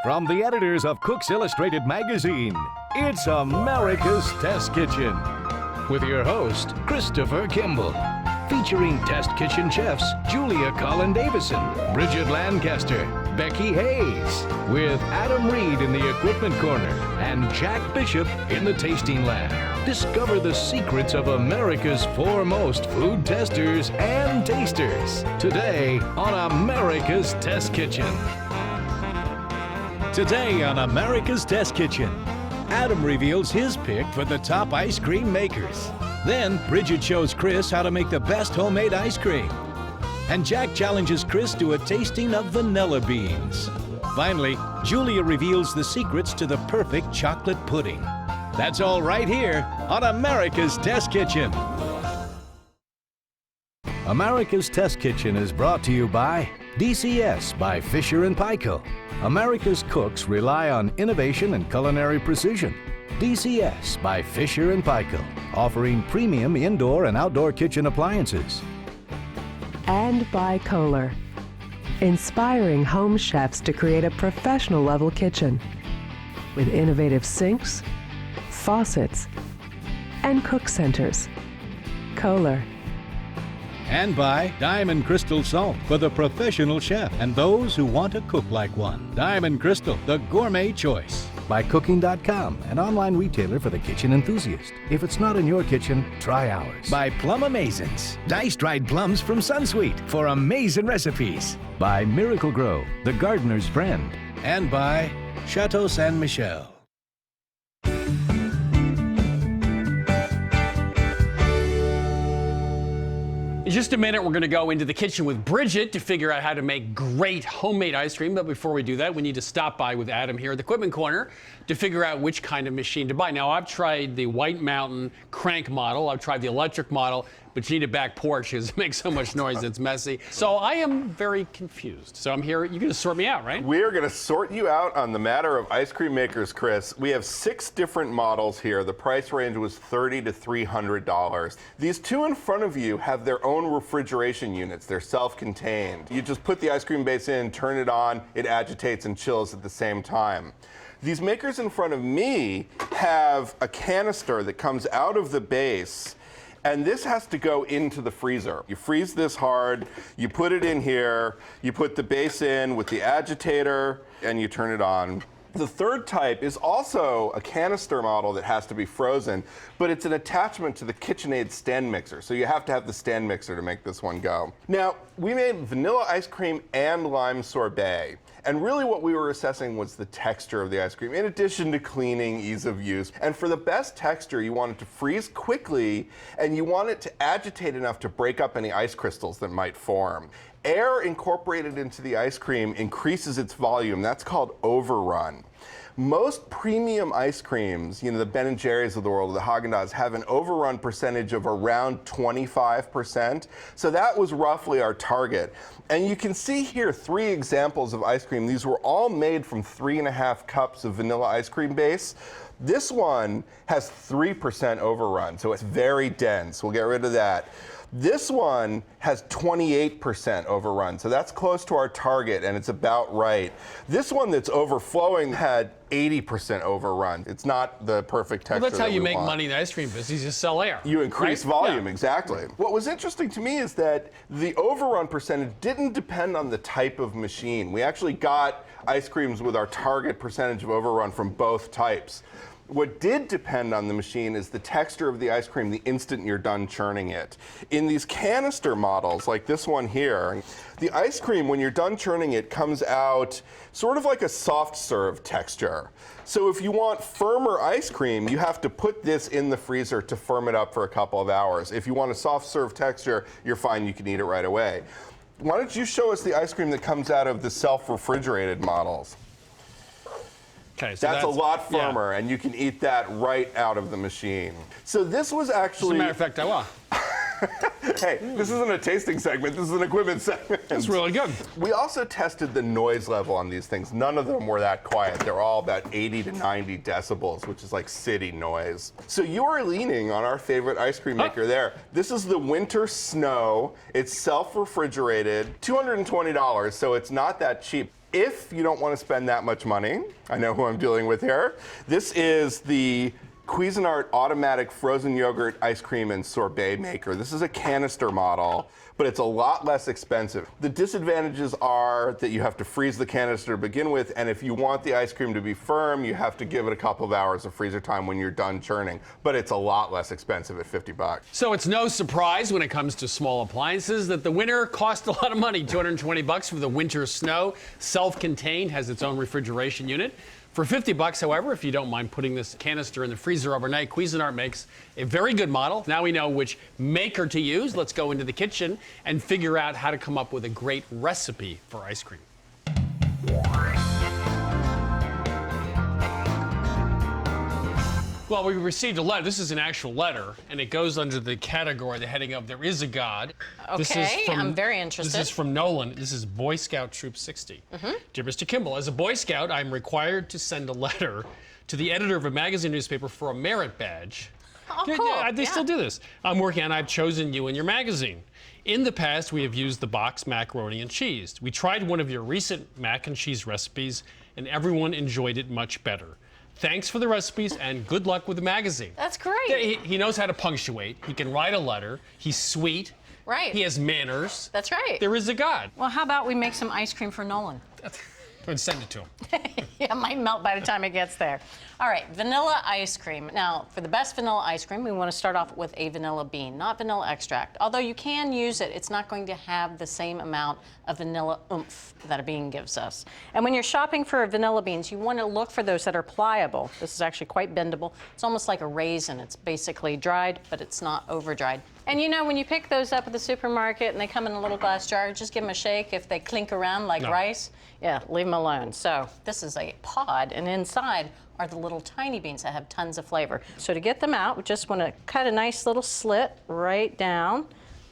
From the editors of Cook's Illustrated magazine, it's America's Test Kitchen. With your host, Christopher Kimball. Featuring Test Kitchen chefs Julia Collin-Davison, Bridget Lancaster, Becky Hayes, with Adam Reed in the equipment corner and Jack Bishop in the tasting lab. Discover the secrets of America's foremost food testers and tasters today on America's Test Kitchen. Today on America's Test Kitchen, Adam reveals his pick for the top ice cream makers. Then, Bridget shows Chris how to make the best homemade ice cream. And Jack challenges Chris to a tasting of vanilla beans. Finally, Julia reveals the secrets to the perfect chocolate pudding. That's all right here on America's Test Kitchen. America's Test Kitchen is brought to you by DCS by Fisher & Paykel. America's cooks rely on innovation and culinary precision. DCS by Fisher & Paykel, offering premium indoor and outdoor kitchen appliances. And by Kohler, inspiring home chefs to create a professional-level kitchen with innovative sinks, faucets, and cook centers. Kohler. And by Diamond Crystal Salt for the professional chef and those who want to cook like one. Diamond Crystal, the gourmet choice. By Cooking.com, an online retailer for the kitchen enthusiast. If it's not in your kitchen, try ours. By Plum Amazins, diced dried plums from Sunsweet for amazing recipes. By Miracle Grow, the gardener's friend. And by Chateau Saint Michel. In just a minute, we're going to go into the kitchen with Bridget to figure out how to make great homemade ice cream. But before we do that, we need to stop by with Adam here at the equipment corner to figure out which kind of machine to buy. Now, I've tried the White Mountain crank model. I've tried the electric model, but you need a back porch because it makes so much noise, it's messy. So I am very confused. So I'm here. You're going to sort me out, right? We're going to sort you out on the matter of ice cream makers, Chris. We have 6 different models here. The price range was $30 to $300. These 2 in front of you have their own refrigeration units. They're self-contained. You just put the ice cream base in, turn it on, it agitates and chills at the same time. These makers in front of me have a canister that comes out of the base, and this has to go into the freezer. You freeze this hard, you put it in here, you put the base in with the agitator, and you turn it on. The third type is also a canister model that has to be frozen, but it's an attachment to the KitchenAid stand mixer, so you have to have the stand mixer to make this one go. Now, we made vanilla ice cream and lime sorbet, and really what we were assessing was the texture of the ice cream, in addition to cleaning, ease of use. And for the best texture, you want it to freeze quickly, and you want it to agitate enough to break up any ice crystals that might form. Air incorporated into the ice cream increases its volume. That's called overrun. Most premium ice creams, the Ben & Jerry's of the world, the Haagen-Dazs, have an overrun percentage of around 25%. So that was roughly our target. And you can see here 3 examples of ice cream. These were all made from 3.5 cups of vanilla ice cream base. This one has 3% overrun, so it's very dense. We'll get rid of that. This one has 28% overrun, so that's close to our target, and it's about right. This one that's overflowing had 80% overrun. It's not the perfect texture. Well, that's how you make want. money in the ice cream business. You just sell air. You increase right? volume, Yeah. exactly. What was interesting to me is that the overrun percentage didn't depend on the type of machine. We actually got ice creams with our target percentage of overrun from both types. What did depend on the machine is the texture of the ice cream the instant you're done churning it. In these canister models, like this one here, the ice cream, when you're done churning it, comes out sort of like a soft serve texture. So if you want firmer ice cream, you have to put this in the freezer to firm it up for a couple of hours. If you want a soft serve texture, you're fine, you can eat it right away. Why don't you show us the ice cream that comes out of the self-refrigerated models? Okay, so that's a lot firmer, and you can eat that right out of the machine. So this was actually... As a matter of fact, I will. Hey, this isn't a tasting segment, this is an equipment segment. It's really good. We also tested the noise level on these things. None of them were that quiet. They're all about 80 to 90 decibels, which is like city noise. So you are leaning on our favorite ice cream maker there. This is the Winter Snow. It's self-refrigerated, $220, so it's not that cheap. If you don't want to spend that much money, I know who I'm dealing with here. This is the Cuisinart automatic frozen yogurt ice cream and sorbet maker. This is a canister model, but it's a lot less expensive. The disadvantages are that you have to freeze the canister to begin with, and if you want the ice cream to be firm, you have to give it a couple of hours of freezer time when you're done churning, but it's a lot less expensive at 50 bucks. So it's no surprise when it comes to small appliances that the winter cost a lot of money, 220 bucks for the Winter Snow. Self-contained, has its own refrigeration unit. For 50 bucks, however, if you don't mind putting this canister in the freezer overnight, Cuisinart makes a very good model. Now we know which maker to use. Let's go into the kitchen and figure out how to come up with a great recipe for ice cream. Well, we received a letter. This is an actual letter, and it goes under the category, the heading of There Is a God. Okay, I'm very interested. This is from Nolan. This is Boy Scout Troop 60. Dear Mr. Kimball, as a Boy Scout, I'm required to send a letter to the editor of a magazine newspaper for a merit badge. Oh, cool. They still do this. I'm working on I've chosen you in your magazine. In the past, we have used the box macaroni and cheese. We tried one of your recent mac and cheese recipes, and everyone enjoyed it much better. Thanks for the recipes and good luck with the magazine. That's great. He knows how to punctuate. He can write a letter. He's sweet. Right. He has manners. That's right. There is a God. Well, how about we make some ice cream for Nolan? And send it to him. Yeah, it might melt by the time it gets there. All right, vanilla ice cream. Now, for the best vanilla ice cream, we want to start off with a vanilla bean, not vanilla extract. Although you can use it, it's not going to have the same amount of vanilla oomph that a bean gives us. And when you're shopping for vanilla beans, you want to look for those that are pliable. This is actually quite bendable. It's almost like a raisin. It's basically dried, but it's not over-dried. And you know, when you pick those up at the supermarket and they come in a little glass jar, just give them a shake. If they clink around like rice, yeah, leave them alone. So this is a pod, and inside are the little tiny beans that have tons of flavor. So to get them out, we just want to cut a nice little slit right down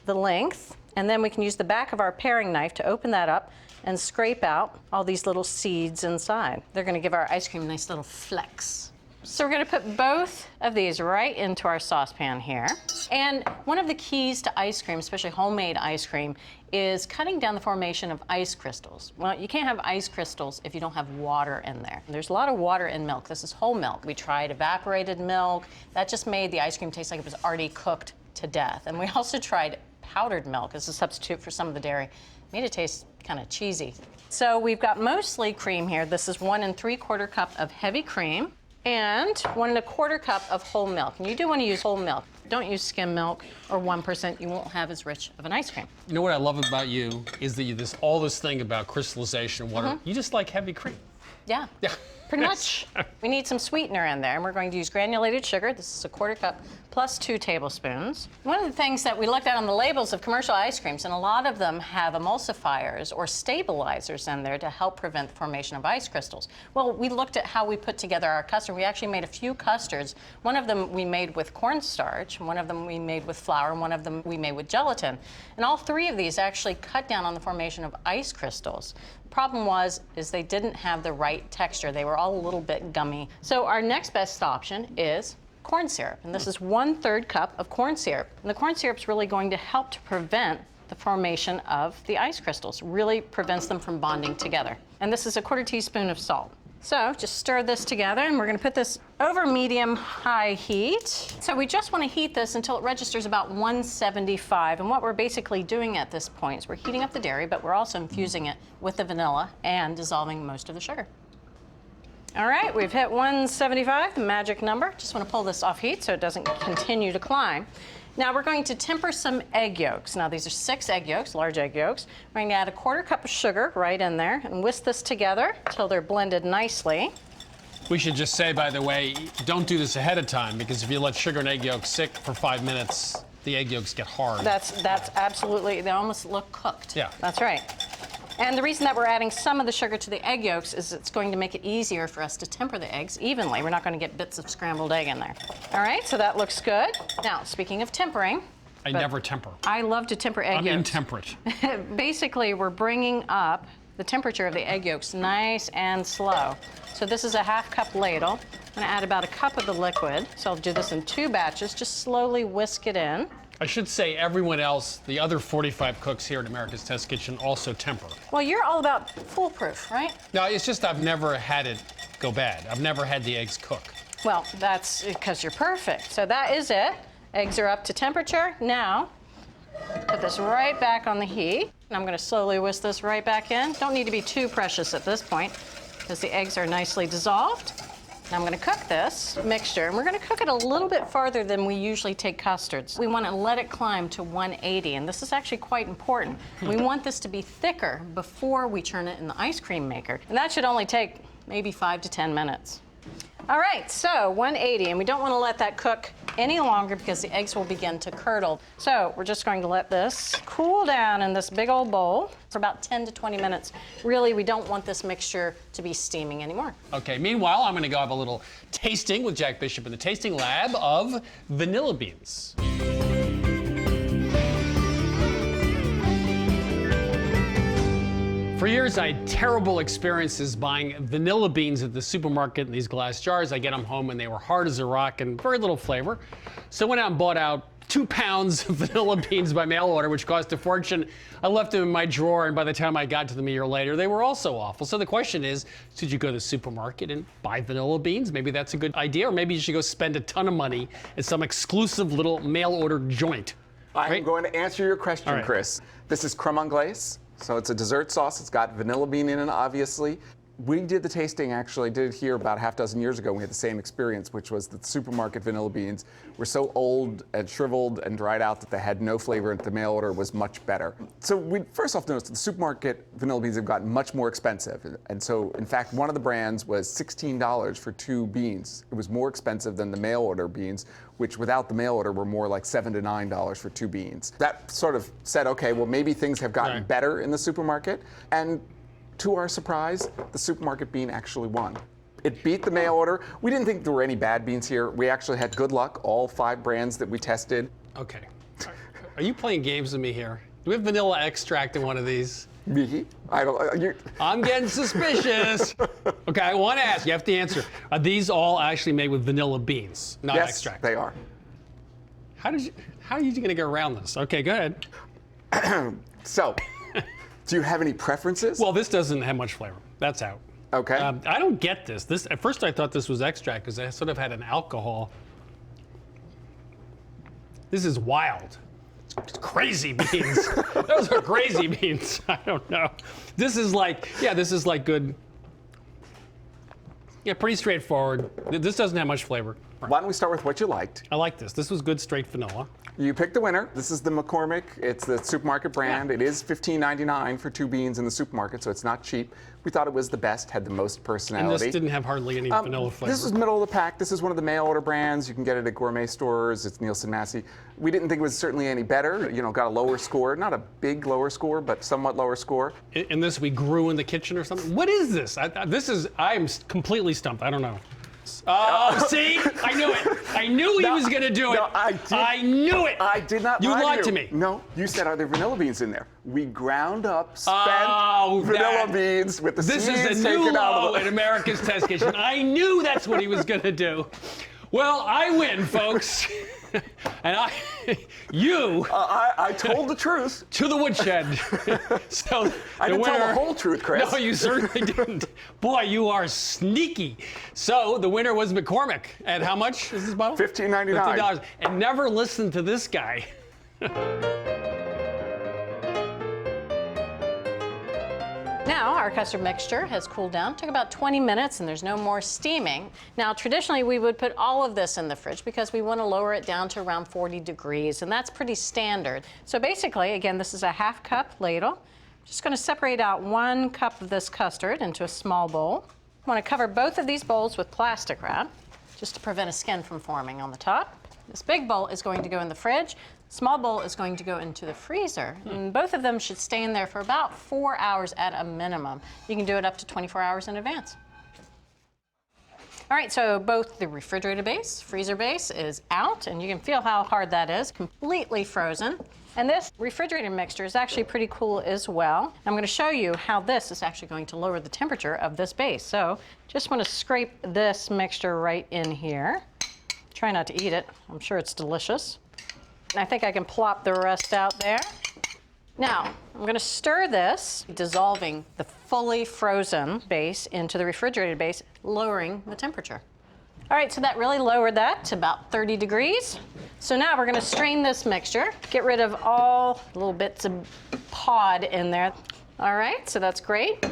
the length, and then we can use the back of our paring knife to open that up and scrape out all these little seeds inside. They're going to give our ice cream a nice little flex. So we're going to put both of these right into our saucepan here. And one of the keys to ice cream, especially homemade ice cream, is cutting down the formation of ice crystals. Well, you can't have ice crystals if you don't have water in there. There's a lot of water in milk. This is whole milk. We tried evaporated milk. That just made the ice cream taste like it was already cooked to death. And we also tried powdered milk as a substitute for some of the dairy. Made it taste kind of cheesy. So we've got mostly cream here. This is 1 3/4 cup of heavy cream and 1 1/4 cup of whole milk. And you do want to use whole milk. Don't use skim milk or 1%. You won't have as rich of an ice cream. You know what I love about you is that all this thing about crystallization of water. You just like heavy cream. Yeah. Pretty much. We need some sweetener in there, and we're going to use granulated sugar. This is 1/4 cup plus 2 tablespoons. One of the things that we looked at on the labels of commercial ice creams, and a lot of them have emulsifiers or stabilizers in there to help prevent the formation of ice crystals. Well, we looked at how we put together our custard. We actually made a few custards. One of them we made with cornstarch, one of them we made with flour, and one of them we made with gelatin. And all 3 of these actually cut down on the formation of ice crystals. The problem is they didn't have the right texture. They were all a little bit gummy. So our next best option is corn syrup, and this is 1/3 cup of corn syrup. And the corn syrup is really going to help to prevent the formation of the ice crystals. Really prevents them from bonding together. And this is 1/4 teaspoon of salt. So just stir this together, and we're going to put this over medium-high heat. So we just want to heat this until it registers about 175. And what we're basically doing at this point is we're heating up the dairy, but we're also infusing it with the vanilla and dissolving most of the sugar. All right, we've hit 175, the magic number. Just want to pull this off heat so it doesn't continue to climb. Now we're going to temper some egg yolks. Now these are 6 egg yolks, large egg yolks. We're going to add 1/4 cup of sugar right in there and whisk this together until they're blended nicely. We should just say, by the way, don't do this ahead of time, because if you let sugar and egg yolks sit for 5 minutes, the egg yolks get hard. That's absolutely, they almost look cooked. Yeah. That's right. And the reason that we're adding some of the sugar to the egg yolks is it's going to make it easier for us to temper the eggs evenly. We're not going to get bits of scrambled egg in there. All right, so that looks good. Now, speaking of tempering, I never temper. I love to temper egg I'm yolks. intemperate. Basically, we're bringing up the temperature of the egg yolks nice and slow. So this is a 1/2 cup ladle. I'm gonna add about 1 cup of the liquid. So I'll do this in 2 batches, just slowly whisk it in. I should say everyone else, the other 45 cooks here at America's Test Kitchen also temper. Well, you're all about foolproof, right? No, it's just I've never had it go bad. I've never had the eggs cook. Well, that's because you're perfect. So that is it. Eggs are up to temperature. Now, put this right back on the heat. And I'm gonna slowly whisk this right back in. Don't need to be too precious at this point because the eggs are nicely dissolved. Now I'm gonna cook this mixture, and we're gonna cook it a little bit farther than we usually take custards. We wanna let it climb to 180, and this is actually quite important. We want this to be thicker before we turn it in the ice cream maker. And that should only take maybe 5 to 10 minutes. All right, so 180, and we don't wanna let that cook any longer because the eggs will begin to curdle. So we're just going to let this cool down in this big old bowl for about 10 to 20 minutes. Really, we don't want this mixture to be steaming anymore. Okay, meanwhile, I'm gonna go have a little tasting with Jack Bishop in the tasting lab of vanilla beans. For years, I had terrible experiences buying vanilla beans at the supermarket in these glass jars. I get them home and they were hard as a rock and very little flavor. So I went out and bought out 2 pounds of vanilla beans by mail order, which cost a fortune. I left them in my drawer, and by the time I got to them a year later, they were also awful. So the question is, should you go to the supermarket and buy vanilla beans? Maybe that's a good idea, or maybe you should go spend a ton of money at some exclusive little mail order joint. I'm going to answer your question, All right. Chris. This is creme anglaise. So it's a dessert sauce. It's got vanilla bean in it, obviously. We did the tasting, actually, did it here about 6 years ago. We had the same experience, which was that the supermarket vanilla beans were so old and shriveled and dried out that they had no flavor, and the mail order was much better. So we first off noticed that the supermarket vanilla beans have gotten much more expensive. And so, in fact, one of the brands was $16 for 2 beans. It was more expensive than the mail order beans, which without the mail order were more like $7 to $9 for 2 beans. That sort of said, okay, well, maybe things have gotten better in the supermarket. And to our surprise, the supermarket bean actually won. It beat the mail order. We didn't think there were any bad beans here. We actually had good luck, all 5 brands that we tested. Okay. Are you playing games with me here? Do we have vanilla extract in one of these? Me? I don't. I'm getting suspicious. Okay, I want to ask. You have to answer. Are these all actually made with vanilla beans, not Yes, extract? they are. How are you going to get around this? Okay, go ahead. So, do you have any preferences? Well, this doesn't have much flavor. That's out. Okay. I don't get this. At first, I thought this was extract because I sort of had an alcohol. This is wild. It's crazy beans. Those are crazy beans. I don't know. This is like good. Yeah, pretty straightforward. This doesn't have much flavor. Why don't we start with what you liked? I like this. This was good straight vanilla. You picked the winner. This is the McCormick. It's the supermarket brand. Yeah. It is $15.99 for 2 beans in the supermarket, so it's not cheap. We thought it was the best, had the most And personality. this didn't have hardly any vanilla flavor. This is middle of the pack. This is one of the mail order brands. You can get it at gourmet stores. It's Nielsen Massey. We didn't think it was certainly any better. You know, got a lower score. Not a big lower score, but somewhat lower score. In this, we grew in the kitchen or something. What is this? I'm completely stumped. I don't know. Oh, see? I knew it. I knew he was going to do it. No, I knew it. I did not You lie lied to to you. me. No, you said, are there vanilla beans in there? We ground up, spent that- vanilla beans with the This seeds is a new taken out low of in America's Test Kitchen. I knew that's what he was going to do. Well, I win, folks. And I told the truth. to the woodshed. So I didn't tell the whole truth, Chris. No, you certainly didn't. Boy, you are sneaky. So the winner was McCormick. And how much is this bottle? $15.99. $15. And never listen to this guy. Now our custard mixture has cooled down. Took about 20 minutes and there's no more steaming. Now traditionally we would put all of this in the fridge because we want to lower it down to around 40 degrees, and that's pretty standard. So basically, again, this is a 1/2 cup ladle. Just going to separate out 1 cup of this custard into a small bowl. I want to cover both of these bowls with plastic wrap just to prevent a skin from forming on the top. This big bowl is going to go in the fridge. Small bowl is going to go into the freezer. And both of them should stay in there for about 4 hours at a minimum. You can do it up to 24 hours in advance. All right, so both the refrigerator base, freezer base is out, and you can feel how hard that is, completely frozen. And this refrigerator mixture is actually pretty cool as well. I'm going to show you how this is actually going to lower the temperature of this base. So just want to scrape this mixture right in here. Try not to eat it. I'm sure it's delicious. And I think I can plop the rest out there. Now, I'm going to stir this, dissolving the fully frozen base into the refrigerated base, lowering the temperature. All right, so that really lowered that to about 30 degrees. So now we're going to strain this mixture, get rid of all little bits of pod in there. All right, so that's great.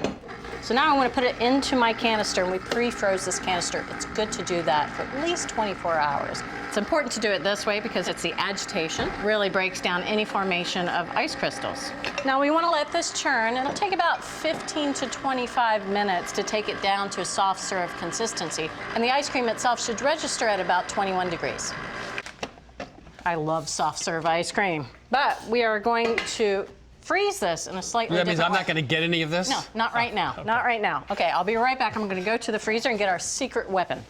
So now I want to put it into my canister, and we pre-froze this canister. It's good to do that for at least 24 hours. It's important to do it this way because it's the agitation really breaks down any formation of ice crystals. Now we want to let this churn, and it'll take about 15 to 25 minutes to take it down to a soft serve consistency. And the ice cream itself should register at about 21 degrees. I love soft serve ice cream, but we are going to freeze this in a slightly different way. That means I'm not going to get any of this? No, not right now. Okay. Not right now. Okay, I'll be right back. I'm going to go to the freezer and get our secret weapon.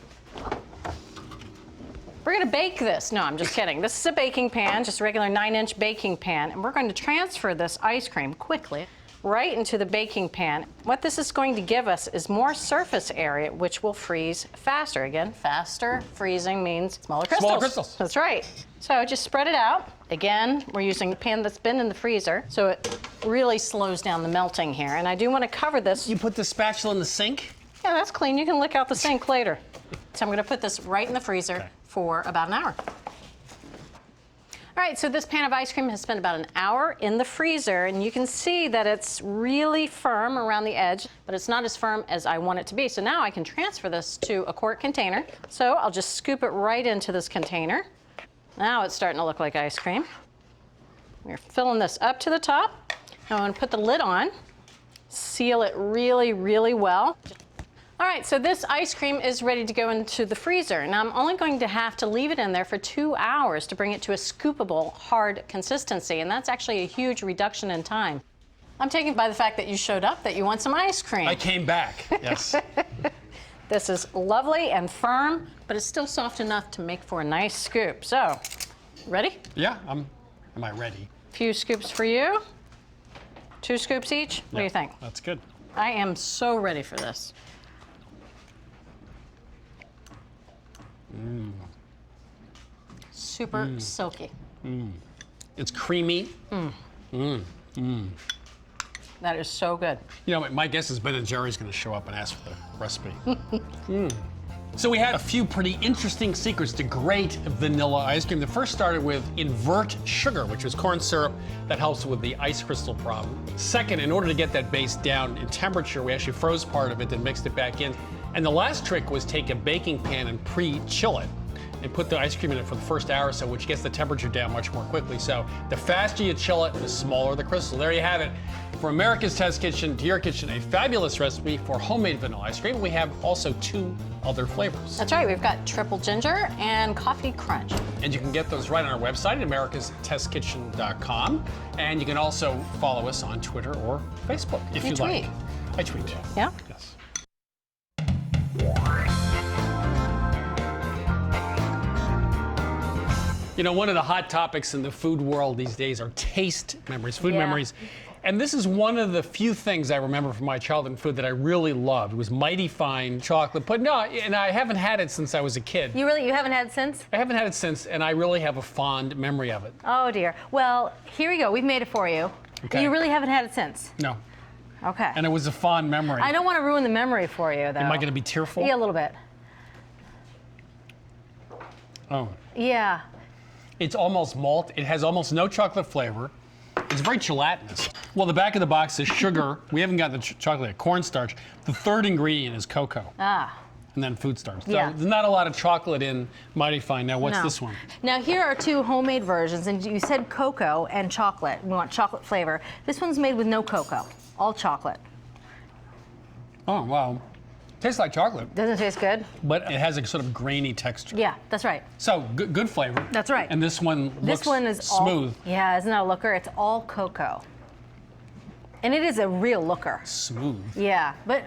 We're going to bake this. No, I'm just kidding. This is a baking pan, just a regular 9-inch baking pan, and we're going to transfer this ice cream quickly right into the baking pan. What this is going to give us is more surface area, which will freeze faster. Again, faster freezing means smaller crystals. Smaller crystals. That's right. So just spread it out. Again, we're using a pan that's been in the freezer, so it really slows down the melting here. And I do want to cover this. You put the spatula in the sink? Yeah, that's clean. You can lick out the sink later. So I'm going to put this right in the freezer for about an hour. All right, so this pan of ice cream has spent about an hour in the freezer, and you can see that it's really firm around the edge, but it's not as firm as I want it to be. So now I can transfer this to a quart container. So I'll just scoop it right into this container. Now it's starting to look like ice cream. We're filling this up to the top. Now I'm going to put the lid on, seal it really, really well. All right, so this ice cream is ready to go into the freezer. Now I'm only going to have to leave it in there for 2 hours to bring it to a scoopable, hard consistency, and that's actually a huge reduction in time. I'm taken by the fact that you showed up, that you want some ice cream. I came back, yes. This is lovely and firm, but it's still soft enough to make for a nice scoop. So, ready? Yeah, am I ready? A few scoops for you. 2 scoops each. What do you think? That's good. I am so ready for this. Super silky. It's creamy. That is so good. You know, my guess is Ben and Jerry's going to show up and ask for the recipe. So we had a few pretty interesting secrets to great vanilla ice cream. The first started with invert sugar, which was corn syrup that helps with the ice crystal problem. Second, in order to get that base down in temperature, we actually froze part of it, then mixed it back in. And the last trick was take a baking pan and pre-chill it and put the ice cream in it for the first hour or so, which gets the temperature down much more quickly. So the faster you chill it, the smaller the crystal. There you have it. From America's Test Kitchen to your kitchen, a fabulous recipe for homemade vanilla ice cream. We have also 2 other flavors. That's right, we've got triple ginger and coffee crunch. And you can get those right on our website at americastestkitchen.com. And you can also follow us on Twitter or Facebook if You you tweet. like. I tweet. Yeah? Yes. You know, one of the hot topics in the food world these days are taste memories, food memories. And this is one of the few things I remember from my childhood food that I really loved. It was Mighty Fine chocolate pudding. No, and I haven't had it since I was a kid. You haven't had it since? I haven't had it since, and I really have a fond memory of it. Oh dear. Well, here you go. We've made it for you. Okay. You really haven't had it since? No. Okay. And it was a fond memory. I don't want to ruin the memory for you, though. Am I going to be tearful? Yeah, a little bit. Oh. Yeah. It's almost malt. It has almost no chocolate flavor. It's very gelatinous. Well, the back of the box is sugar. We haven't got the chocolate yet. Cornstarch. The third ingredient is cocoa. Ah. And then food starch. So Yeah. there's not a lot of chocolate in Mighty Fine. Now, what's No. this one? Now, here are 2 homemade versions, and you said cocoa and chocolate. We want chocolate flavor. This one's made with no cocoa, all chocolate. Oh, wow. Tastes like chocolate, Doesn't it taste good? but it has a sort of grainy texture. Yeah, that's right. So, good flavor. That's right. And this one looks This one is smooth. all, yeah, isn't that a looker? It's all cocoa. And it is a real looker. Smooth. Yeah, but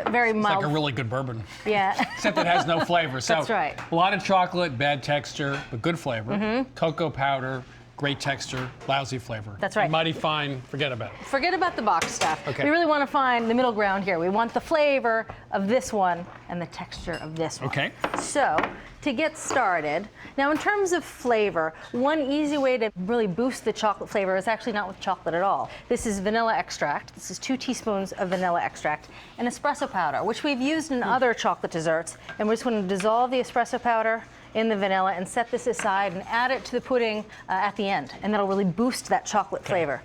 very It's mild. like a really good bourbon. Yeah. Except it has no flavor. So That's right. A lot of chocolate, bad texture, but good flavor. Mm-hmm. Cocoa powder, great texture, lousy flavor. That's right. Mighty fine, forget about it. Forget about the box stuff. Okay. We really want to find the middle ground here. We want the flavor of this one and the texture of this one. Okay. So, to get started, now in terms of flavor, one easy way to really boost the chocolate flavor is actually not with chocolate at all. This is vanilla extract. This is 2 teaspoons of vanilla extract and espresso powder, which we've used in other chocolate desserts. And we're just going to dissolve the espresso powder in the vanilla and set this aside and add it to the pudding at the end. And that'll really boost that chocolate flavor.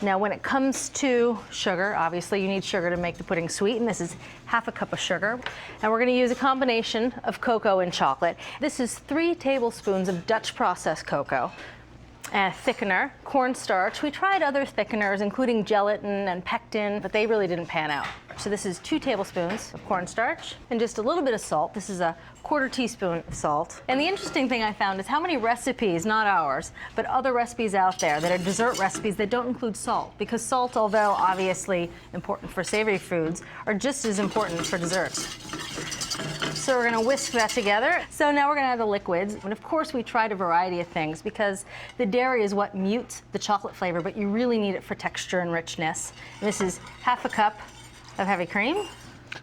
Now, when it comes to sugar, obviously you need sugar to make the pudding sweet, and this is half a cup of sugar. And we're going to use a combination of cocoa and chocolate. This is 3 tablespoons of Dutch processed cocoa, a thickener, cornstarch. We tried other thickeners, including gelatin and pectin, but they really didn't pan out. So this is 2 tablespoons of cornstarch and just a little bit of salt. This is a 1/4 teaspoon of salt. And the interesting thing I found is how many recipes, not ours, but other recipes out there that are dessert recipes that don't include salt. Because salt, although obviously important for savory foods, are just as important for desserts. So we're going to whisk that together. So now we're going to add the liquids. And of course we tried a variety of things because the dairy is what mutes the chocolate flavor, but you really need it for texture and richness. And this is half a cup of heavy cream.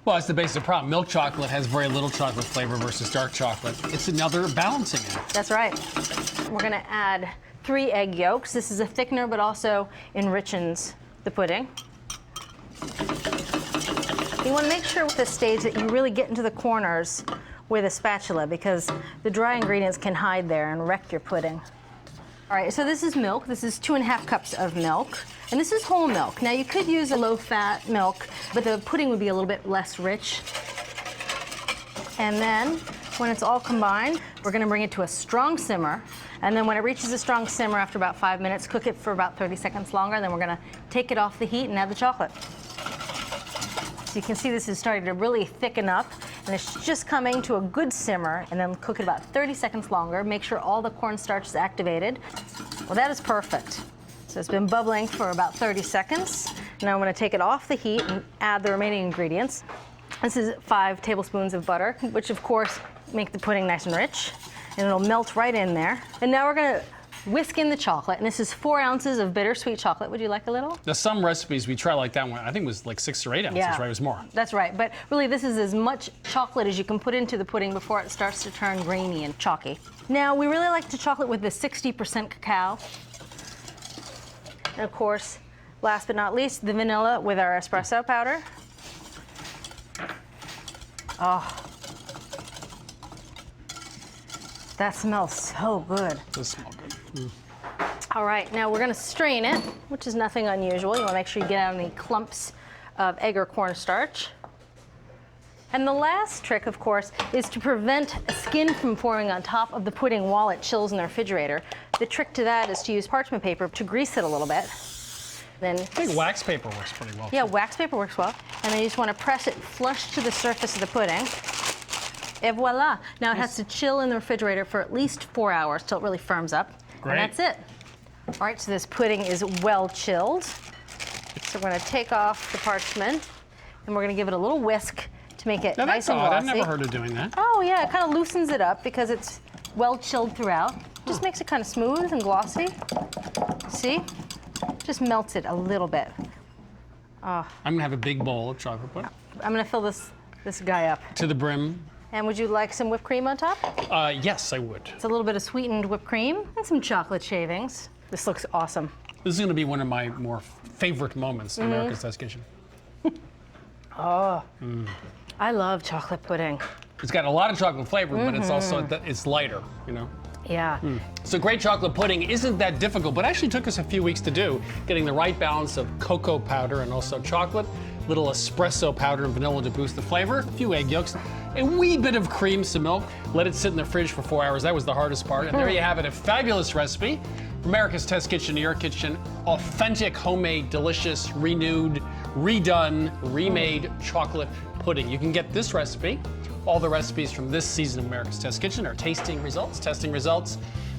Well, that's the basic problem. Milk chocolate has very little chocolate flavor versus dark chocolate. It's another balancing act. That's right. We're going to add 3 egg yolks. This is a thickener, but also enriches the pudding. You want to make sure with this stage that you really get into the corners with a spatula because the dry ingredients can hide there and wreck your pudding. All right, so this is milk. This is 2½ cups of milk. And this is whole milk. Now you could use a low-fat milk, but the pudding would be a little bit less rich. And then when it's all combined, we're going to bring it to a strong simmer. And then when it reaches a strong simmer after about 5 minutes, cook it for about 30 seconds longer. And then we're going to take it off the heat and add the chocolate. So you can see this is starting to really thicken up. And it's just coming to a good simmer. And then cook it about 30 seconds longer. Make sure all the cornstarch is activated. Well, that is perfect. So it's been bubbling for about 30 seconds. Now I'm going to take it off the heat and add the remaining ingredients. This is 5 tablespoons of butter, which of course make the pudding nice and rich. And it'll melt right in there. And now we're going to whisk in the chocolate. And this is 4 ounces of bittersweet chocolate. Would you like a little? Now, some recipes we try like that one, I think it was like 6 or 8 ounces, right? It was more. That's right. But really, this is as much chocolate as you can put into the pudding before it starts to turn grainy and chalky. Now, we really like to chocolate with the 60% cacao. And of course, last but not least, the vanilla with our espresso powder. Oh, that smells so good. It does smell good. All right, now we're going to strain it, which is nothing unusual. You want to make sure you get out any clumps of egg or cornstarch. And the last trick, of course, is to prevent skin from forming on top of the pudding while it chills in the refrigerator. The trick to that is to use parchment paper to grease it a little bit. Then I think wax paper works pretty well. yeah, wax paper works well. And then you just want to press it flush to the surface of the pudding. Et voila. Now it has to chill in the refrigerator for at least 4 hours till it really firms up. Great. And that's it. All right, so this pudding is well chilled. So we're going to take off the parchment and we're going to give it a little whisk to make it Now, nice that's and odd. glossy. I've never heard of doing that. Oh yeah, it kind of loosens it up because it's well chilled throughout. Just makes it kind of smooth and glossy. See? Just melts it a little bit. I'm going to have a big bowl of chocolate pudding. I'm going to fill this guy up. To the brim. And would you like some whipped cream on top? Yes, I would. It's a little bit of sweetened whipped cream and some chocolate shavings. This looks awesome. This is going to be one of my more favorite moments in America's Test Kitchen. I love chocolate pudding. It's got a lot of chocolate flavor, but it's also it's lighter, you know. Yeah. So great chocolate pudding isn't that difficult, but actually took us a few weeks to do, getting the right balance of cocoa powder and also chocolate, little espresso powder and vanilla to boost the flavor, a few egg yolks, a wee bit of cream, some milk, let it sit in the fridge for 4 hours. That was the hardest part. And there you have it, a fabulous recipe. America's Test Kitchen to your kitchen. Authentic, homemade, delicious, renewed, redone, remade chocolate pudding. You can get this recipe. All the recipes from this season of America's Test Kitchen are testing results.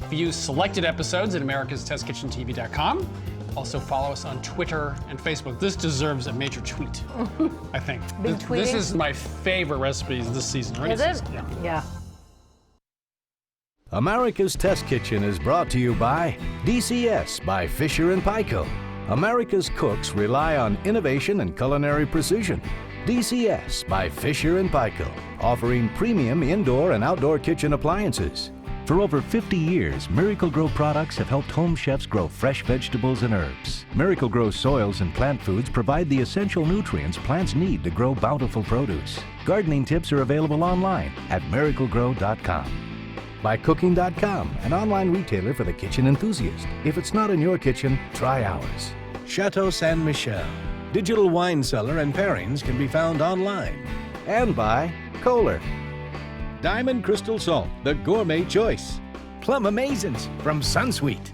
View selected episodes at americastestkitchentv.com. Also follow us on Twitter and Facebook. This deserves a major tweet, I think. Big This tweeting? is my favorite recipes this season. or any Is it? season. Yeah. Yeah. America's Test Kitchen is brought to you by DCS by Fisher & Paykel. America's cooks rely on innovation and culinary precision. DCS by Fisher & Paykel, offering premium indoor and outdoor kitchen appliances. For over 50 years, Miracle-Gro products have helped home chefs grow fresh vegetables and herbs. Miracle-Gro soils and plant foods provide the essential nutrients plants need to grow bountiful produce. Gardening tips are available online at miraclegrow.com. By Cooking.com, an online retailer for the kitchen enthusiast. If it's not in your kitchen, try ours. Chateau Saint Michel. Digital wine cellar and pairings can be found online. And by Kohler. Diamond Crystal Salt, the gourmet choice. Plum Amazins from Sunsweet.